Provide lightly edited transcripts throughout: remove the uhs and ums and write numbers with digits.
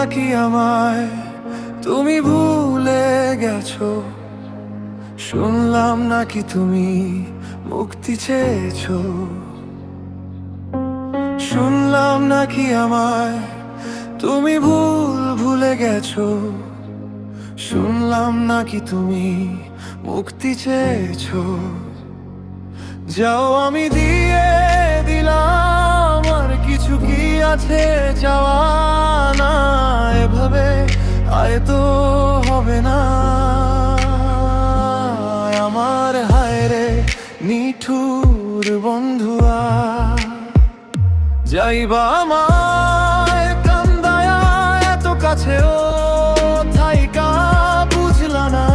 নাকি আমায় তুমি ভুলে গেছো? শুনলাম নাকি তুমি মুক্তি চেয়েছো? শুনলাম নাকি আমায় তুমি ভুলে গেছো? শুনলাম নাকি তুমি মুক্তি চেয়েছো? যাও আমি দিয়ে দিলাম, আর কিছু কি আছে চাওয়া? না, এভাবে আয় তো হবে না। আমার হায় রে নিঠুর বন্ধুয়া, যাইবা আমায় কান্দায়া এত কাছেও থাইকা বুঝলা না।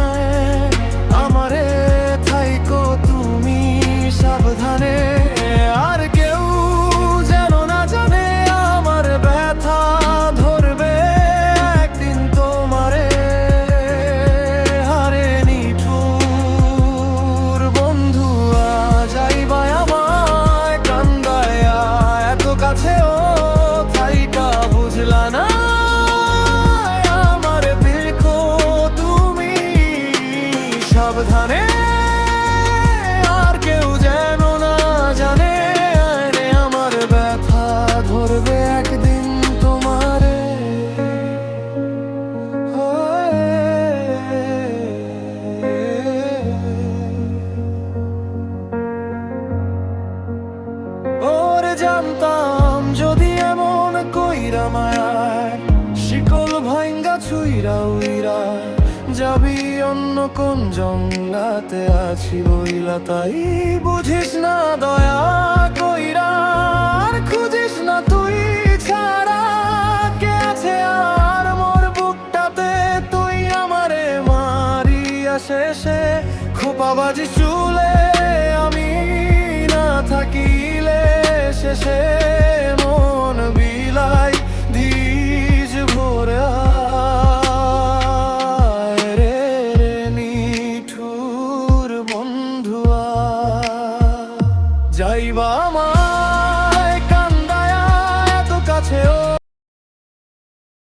আমারে থাইকো তুমি সাবধানে, আর কেউ যেন না জানে আমার ব্যথা ধরবে একদিন তোমারে। হারে নিঠুর বন্ধুয়া, যাইবা আমায় কান্দায়া এত কাছেও থাইকা বুঝলা না। আমারে দেখো তুমি সাবধানে, আর কেউ যেন না জানে আমার ব্যথা ধরবে একদিন তোমারে। ওরে জানতাম যদি এমন কইরা মায়ার শিকল ভাঙ্গা ছুইরা উইরা যাবি অন্য কোন জঙ্গলাতে আছি বইলা, তাই বুঝিস না দয়া কইরা আর খুঁজিস না তুই ছাড়া কে আছে আর মোর বুকটাতে। তুই আমারে মারিয়া শেষে খোপাবাজি চুলে